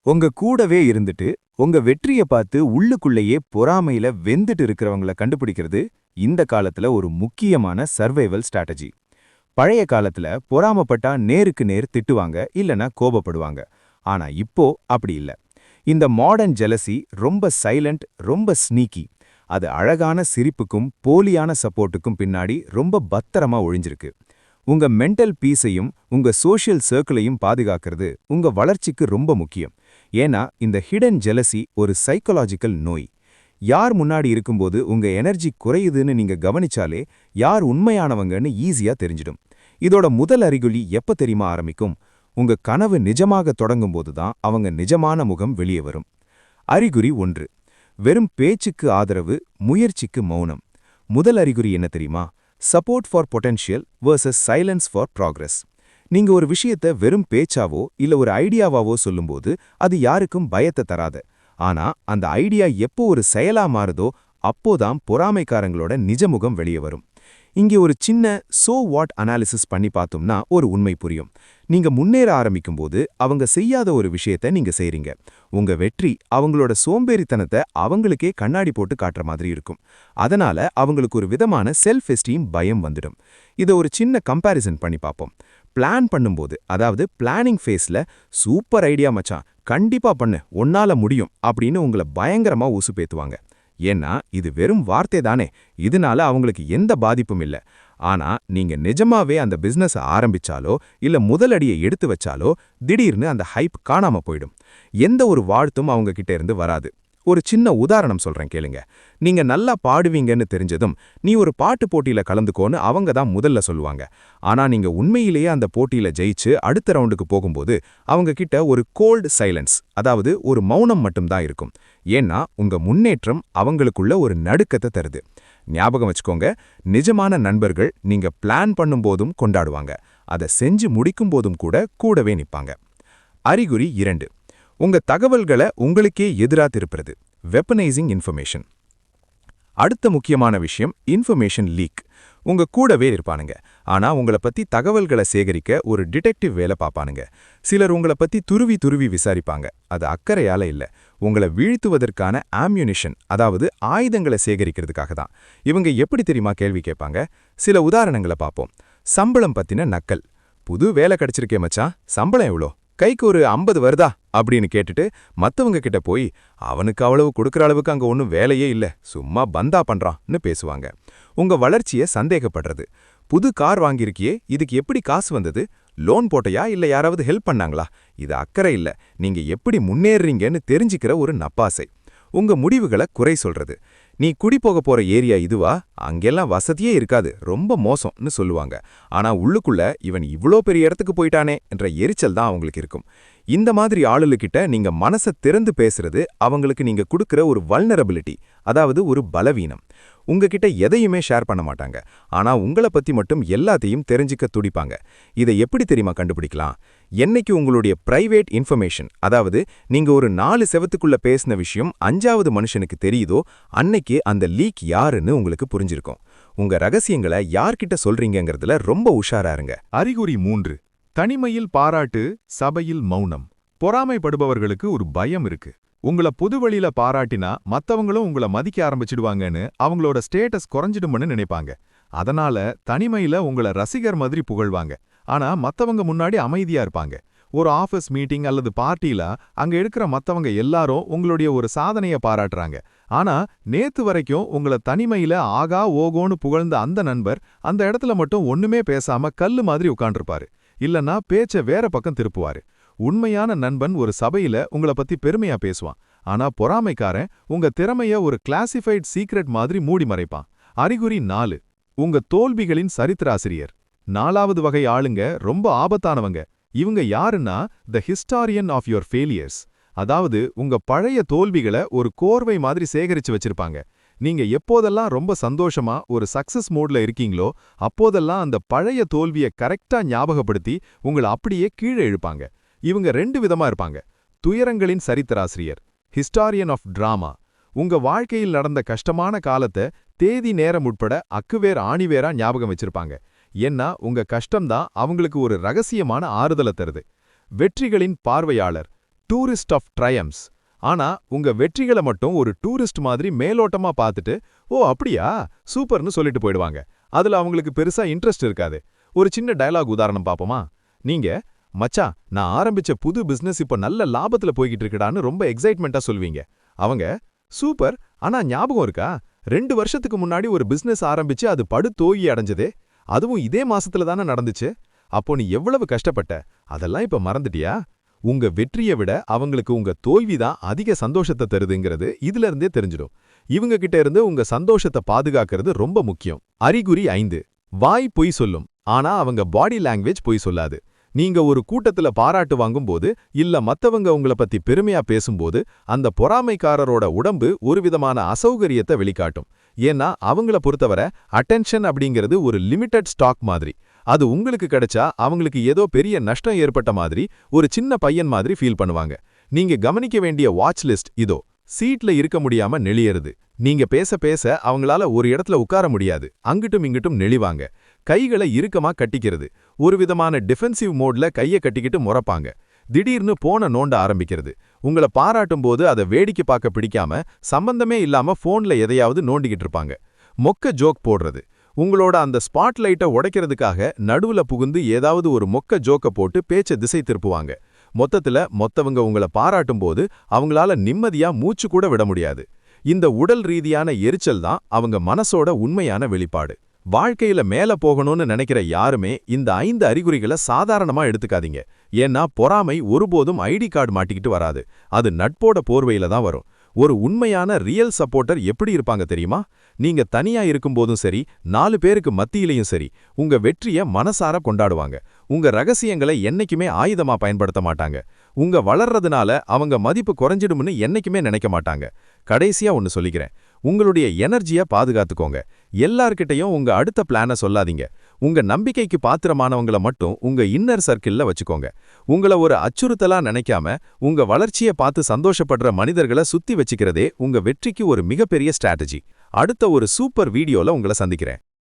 உங்க கூடவே இருந்துட்டு, உங்க வெற்றிய பார்த்து உள்ளுக்குள்ளேயே பொறாமையில வெந்துட்டு இருக்கிறவங்கள கண்டுபிடிக்கிறது இந்த காலத்துல ஒரு முக்கியமான சர்வைவல் ஸ்ட்ராட்டஜி. பழைய காலத்துல பொறாமப்பட்டா நேருக்கு நேர் திட்டுவாங்க, இல்லனா கோபப்படுவாங்க. ஆனா இப்போ அப்படி இல்ல. இந்த மாடர்ன் ஜெலசி ரொம்ப சைலண்ட், ரொம்ப ஸ்னீக்கி. அது அழகான சிரிப்புக்கும் போலியான சப்போர்ட்டுக்கும் பின்னாடி ரொம்ப பத்திரமா ஒளிஞ்சிருக்கு. உங்க மென்டல் பீஸையும் உங்க சோஷியல் சர்க்கிளையும் பாதுகாக்கிறது உங்க வளர்ச்சிக்கு ரொம்ப முக்கியம். ஏன்னா இந்த ஹிடன் ஜெலசி ஒரு சைக்கலாஜிக்கல் நோய். யார் முன்னாடி இருக்கும்போது உங்க எனர்ஜி குறையுதுன்னு நீங்க கவனிச்சாலே யார் உண்மையானவங்கன்னு ஈஸியா தெரிஞ்சிடும். இதோட முதல் அறிகுறி எப்ப தெரியுமா ஆரம்பிக்கும்? உங்க கனவு நிஜமாக தொடங்கும்போது தான் அவங்க நிஜமான முகம் வெளியே வரும். அறிகுறி 1. வெறும் பேச்சுக்கு ஆதரவு, முயற்சிக்கு மௌனம். முதல் அறிகுறி என்ன தெரியுமா? Support for potential versus silence for progress. நீங்க ஒரு விஷயத்த வெறும் பேச்சாவோ இல்ல ஒரு ஐடியாவாவோ சொல்லும்போது அது யாருக்கும் பயத்தை தராது. ஆனா அந்த ஐடியா எப்போ ஒரு செயலா மாறுதோ அப்போதான் பொறாமைக்காரங்களோட நிஜமுகம் வெளியே வரும். இங்கே ஒரு சின்ன சோ வாட் அனாலிசிஸ் பண்ணி பார்த்தோம்னா ஒரு உண்மை புரியும். நீங்க முன்னேற ஆரம்பிக்கும்போது அவங்க செய்யாத ஒரு விஷயத்த நீங்க செய்றீங்க. உங்க வெற்றி அவங்களோட சோம்பேறித்தனத்தை அவங்களுக்கே கண்ணாடி போட்டு காட்டுற மாதிரி இருக்கும். அதனால அவங்களுக்கு ஒரு விதமான செல்ஃப் எஸ்டீம் பயம் வந்துடும். இதை ஒரு சின்ன கம்பேரிசன் பண்ணி பார்ப்போம். பிளான் பண்ணும்போது, அதாவது பிளானிங் ஃபேஸ்ல சூப்பர் ஐடியா மச்சான், கண்டிப்பா பண்ணு, உன்னால முடியும் அப்படின்னு உங்களை பயங்கரமா உசுப்பேத்துவாங்க. ஏன்னா இது வெறும் வார்த்தை தானே, இதனால அவங்களுக்கு எந்த பாதிப்பும் இல்ல. ஆனா நீங்க நிஜமாவே அந்த பிசினஸ் ஆரம்பிச்சாலோ இல்ல முதலடியை எடுத்து வச்சாலோ திடீர்னு அந்த ஹைப் காணாம போயிடும். எந்த ஒரு வாழ்த்தும் அவங்க கிட்ட இருந்து வராது. ஒரு சின்ன உதாரணம் சொல்றேன் கேளுங்க. நீங்க நல்லா பாடுவீங்கன்னு தெரிஞ்சதும் நீ ஒரு பாட்டு போட்டியில கலந்துக்கோன்னு அவங்க தான் முதல்ல சொல்லுவாங்க. ஆனா நீங்க உண்மையிலேயே அந்த போட்டியில ஜெயிச்சு அடுத்த ரவுண்டுக்கு போகும்போது அவங்க கிட்ட ஒரு கோல்டு சைலன்ஸ், அதாவது ஒரு மௌனம் மட்டும்தான் இருக்கும். ஏன்னா உங்க முன்னேற்றம் அவங்களுக்குள்ள ஒரு நடுக்கத்தை தருது. ஞாபகம் வச்சுக்கோங்க, நிஜமான நண்பர்கள் நீங்க பிளான் பண்ணும்போதும் கொண்டாடுவாங்க, அதை செஞ்சு முடிக்கும் போதும் கூடவே நிப்பாங்க. அறிகுறி 2. உங்க தகவல்களை உங்களுக்கே எதிரா திருப்புறது. வெப்பனைசிங் இன்ஃபர்மேஷன். அடுத்த முக்கியமான விஷயம் இன்ஃபர்மேஷன் லீக். உங்க கூடவே இருப்பானுங்க, ஆனா உங்களை பத்தி தகவல்களை சேகரிக்க ஒரு டிடெக்டிவ் வேலை பார்ப்பானுங்க. சிலர் உங்களை பத்தி துருவி துருவி விசாரிப்பாங்க. அது அக்கறையால இல்ல, உங்களை வீழ்த்துவதற்கான ஆம்யூனிஷன், அதாவது ஆயுதங்களை சேகரிக்கிறதுக்காக தான். இவங்க எப்படி தெரியுமா கேள்வி கேட்பாங்க? சில உதாரணங்களை பார்ப்போம். சம்பளம் பத்தின நக்கல். புது வேலை கிடைச்சிருக்கே மச்சான், சம்பளம் எவ்வளோ? கைக்கு ஒரு 50 வருதா அப்படின்னு கேட்டுட்டு மத்தவங்க கிட்ட போய் அவனுக்கு அவ்வளவு கொடுக்கற அளவுக்கு அங்க ஒன்னும் வேலையே இல்ல, சும்மா பந்தா பண்றான்னு பேசுவாங்க. உங்க வளர்ச்சியை சந்தேகப்படுறது. புது கார் வாங்கியிருக்கியே, இதுக்கு எப்படி காசு வந்தது? லோன் போட்டையா இல்ல யாராவது ஹெல்ப் பண்ணாங்களா? இது அக்கறை இல்ல, நீங்க எப்படி முன்னேறீங்கன்னு தெரிஞ்சுக்கிற ஒரு நப்பாசை. உங்க முடிவுகளை குறை சொல்றது. நீ குடி போக போற ஏரியா இதுவா? அங்கெல்லாம் வசதியே இருக்காது, ரொம்ப மோசம்னு சொல்லுவாங்க. ஆனா உள்ளுக்குள்ள இவன் இவ்ளோ பெரிய இடத்துக்கு போயிட்டானே என்ற எரிச்சல் தான் அவங்களுக்கு இருக்கும். இந்த மாதிரி ஆளுகிட்ட நீங்க மனசை திறந்து பேசுறது அவங்களுக்கு நீங்க கொடுக்கிற ஒரு வல்னரபிலிட்டி, அதாவது ஒரு பலவீனம். உங்ககிட்ட எதையுமே ஷேர் பண்ண மாட்டாங்க, ஆனா உங்களை பத்தி மட்டும் எல்லாத்தையும் தெரிஞ்சுக்க துடிப்பாங்க. இதை எப்படி தெரியுமா கண்டுபிடிக்கலாம்? என்னைக்கு உங்களுடைய பிரைவேட் இன்ஃபர்மேஷன், அதாவது நீங்க ஒரு 4 செவத்துக்குள்ள பேசின விஷயம் 5வது மனுஷனுக்கு தெரியுதோ அன்னைக்கு அந்த லீக் யாருன்னு உங்களுக்கு புரிஞ்சிருக்கும். உங்க ரகசியங்களை யார்கிட்ட சொல்றீங்கங்கிறதுல ரொம்ப உஷாரா இருங்க. அறிகுறி 3. தனிமையில் பாராட்டு, சபையில் மௌனம். பொறாமைப்படுபவர்களுக்கு ஒரு பயம் இருக்கு. உங்களை பொதுவெளியில பாராட்டினா மத்தவங்களும் உங்களை மதிக்க ஆரம்பிச்சிடுவாங்கன்னு அவங்களோட ஸ்டேட்டஸ் குறைஞ்சிடும்னு நினைப்பாங்க. அதனால தனிமையில உங்களை ரசிகர் மாதிரி புகழ்வாங்க, ஆனா மத்தவங்க முன்னாடி அமைதியா இருப்பாங்க. ஒரு ஆஃபீஸ் மீட்டிங் அல்லது பார்ட்டியில அங்க இருக்கிற மத்தவங்க எல்லாரும் உங்களுடைய ஒரு சாதனைய பாராட்டுறாங்க. ஆனா நேத்து வரைக்கும் உங்களை தனிமையில ஆகா ஓகோன்னு புகழ்ந்த அந்த நண்பர் அந்த இடத்துல மட்டும் ஒண்ணுமே பேசாம கல்லு மாதிரி உட்கார்ந்திருப்பாரு. இல்லன்னா பேச்ச வேற பக்கம் திருப்புவாரு. உண்மையான நண்பன் ஒரு சபையில உங்களை பத்தி பெருமையா பேசுவான், ஆனா பொறாமைக்காரன் உங்க திறமைய ஒரு கிளாசிஃபைட் சீக்ரெட் மாதிரி மூடி மறைப்பான். அறிகுறி 4. உங்க தோல்விகளின் சரித்திராசிரியர். 4வது வகை ஆளுங்க ரொம்ப ஆபத்தானவங்க. இவங்க யாருன்னா த ஹிஸ்டாரியன் ஆஃப் யுவர் ஃபெயிலியர்ஸ். அதாவது உங்க பழைய தோல்விகளை ஒரு கோர்வை மாதிரி சேகரிச்சு வச்சிருப்பாங்க. நீங்க எப்போதெல்லாம் ரொம்ப சந்தோஷமா ஒரு சக்சஸ் மோட்ல இருக்கீங்களோ அப்போதெல்லாம் அந்த பழைய தோல்வியை கரெக்டா ஞாபகப்படுத்தி உங்களை அப்படியே கீழே இழுப்பாங்க. இவங்க 2 விதமா இருப்பாங்க. துயரங்களின் சரித்திராசிரியர், ஹிஸ்டாரியன் ஆஃப் டிராமா. உங்க வாழ்க்கையில் நடந்த கஷ்டமான காலத்தை தேதி நேரம் உட்பட அக்குவேர் ஆணிவேரா ஞாபகம் வச்சிருப்பாங்க. ஏன்னா உங்க கஷ்டம்தான் அவங்களுக்கு ஒரு ரகசியமான ஆறுதலை தருது. வெற்றிகளின் பார்வையாளர், டூரிஸ்ட் ஆஃப் ட்ரையம்ஸ். ஆனா உங்க வெற்றிகளை மட்டும் ஒரு டூரிஸ்ட் மாதிரி மேலோட்டமா பார்த்துட்டு, ஓ அப்படியா சூப்பர்னு சொல்லிட்டு போயிடுவாங்க. அதுல அவங்களுக்கு பெருசா இன்ட்ரெஸ்ட் இருக்காது. ஒரு சின்ன டயலாக் உதாரணம் பாப்போமா? நீங்க மச்சான், நான் ஆரம்பிச்ச புது பிசினஸ் இப்ப நல்ல லாபத்துல போய்கிட்டு இருக்குடான்னு ரொம்ப எக்ஸைட்மெண்டா சொல்வீங்க. அவங்க சூப்பர், ஆனா ஞாபகம் இருக்கா 2 வருஷத்துக்கு முன்னாடி ஒரு பிசினஸ் ஆரம்பிச்சு அது படுதோல்வி அடைஞ்சதே, அதுவும் இதே மாசத்துல தானே நடந்துச்சு. அப்போ நீ எவ்வளவு கஷ்டப்பட்ட, அதெல்லாம் இப்ப மறந்துட்டியா? உங்க வெற்றியை விட அவங்களுக்கு உங்க தோல்வி தான் அதிக சந்தோஷத்தை தருதுங்கிறது இதுல இருந்தே தெரிஞ்சிடும். இவங்க கிட்ட இருந்து உங்க சந்தோஷத்தை பாதுகாக்கிறது ரொம்ப முக்கியம். அறிகுறி 5. வாய் பொய் சொல்லும், ஆனா அவங்க பாடி லாங்குவேஜ் பொய் சொல்லாது. நீங்க ஒரு கூட்டத்துல பாராட்டு வாங்கும்போது இல்ல மத்தவங்க உங்கள பத்தி பெருமையா பேசும்போது அந்த பொறாமைக்காரரோட உடம்பு ஒரு விதமான அசௌகரியத்தை வெளிக்காட்டும். ஏன்னா அவங்கள பொறுத்தவரை அட்டென்ஷன் அப்படிங்கிறது ஒரு லிமிடெட் ஸ்டாக் மாதிரி. அது உங்களுக்கு கிடைச்சா அவங்களுக்கு ஏதோ பெரிய நஷ்டம் ஏற்பட்ட மாதிரி, ஒரு சின்ன பையன் மாதிரி ஃபீல் பண்ணுவாங்க. நீங்க கவனிக்க வேண்டிய வாட்ச் லிஸ்ட் இதோ. சீட்ல இருக்க முடியாம நெளியறது. நீங்க பேச பேச அவங்களால ஒரு இடத்துல உட்கார முடியாது, அங்கிட்டும் இங்கிட்டும் நெளிவாங்க. கைகளை இறுக்கமா கட்டிக்கிறது. ஒரு விதமான டிஃபென்சிவ் மோட்ல கையை கட்டிக்கிட்டு முறப்பாங்க. திடீர்னு போன நோண்ட ஆரம்பிக்கிறது. உங்களை பாராட்டும் போது அதை வேடிக்கை பார்க்க பிடிக்காம சம்பந்தமே இல்லாம போன்ல எதையாவது நோண்டிக்கிட்டு இருப்பாங்க. மொக்க ஜோக் போடுறது. உங்களோட அந்த ஸ்பாட்லைட்டை உடைக்கிறதுக்காக நடுவுல புகுந்து ஏதாவது ஒரு மொக்க ஜோக்க போட்டு பேச்ச திசை திருப்புவாங்க. மொத்தத்துல மொத்தவங்க உங்களை பாராட்டும் போது அவங்களால நிம்மதியா மூச்சு கூட விட முடியாது. இந்த உடல் ரீதியான எரிச்சல் தான் அவங்க மனசோட உண்மையான வெளிப்பாடு. வாழ்க்கையில மேல போகணும்னு நினைக்கிற யாருமே இந்த 5 அறிகுறிகளை சாதாரணமா எடுத்துக்காதீங்க. ஏன்னா பொறாமை ஒருபோதும் ஐடி கார்டு மாட்டிக்கிட்டு வராது. அது நட்போட போர்வையில தான் வரும். ஒரு உண்மையான ரியல் சப்போர்ட்டர் எப்படி இருப்பாங்க தெரியுமா? நீங்க தனியா இருக்கும்போதும் சரி, 4 பேருக்கு மத்தியிலையும் சரி, உங்க வெற்றிய மனசார கொண்டாடுவாங்க. உங்க ரகசியங்களை என்னைக்குமே ஆயுதமா பயன்படுத்த மாட்டாங்க. உங்க வளர்றதுனால அவங்க மதிப்பு குறைஞ்சிடும்னு என்னைக்குமே நினைக்க மாட்டாங்க. கடைசியா ஒன்னு சொல்லிக்கிறேன், உங்களுடைய எனர்ஜியை பாதுகாத்துக்கோங்க. எல்லார்கிட்டையும் உங்க அடுத்த பிளான சொல்லாதீங்க. உங்க நம்பிக்கைக்கு பாத்திரமானவங்கள மட்டும் உங்க இன்னர் சர்க்கிள்ல வச்சுக்கோங்க. உங்கள ஒரு அச்சுறுத்தலா நினைக்காம உங்க வளர்ச்சியை பார்த்து சந்தோஷப்படுற மனிதர்களை சுத்தி வச்சுக்கிறதே உங்க வெற்றிக்கு ஒரு மிகப்பெரிய ஸ்ட்ராட்டஜி. அடுத்த ஒரு சூப்பர் வீடியோல உங்களை சந்திக்கிறேன்.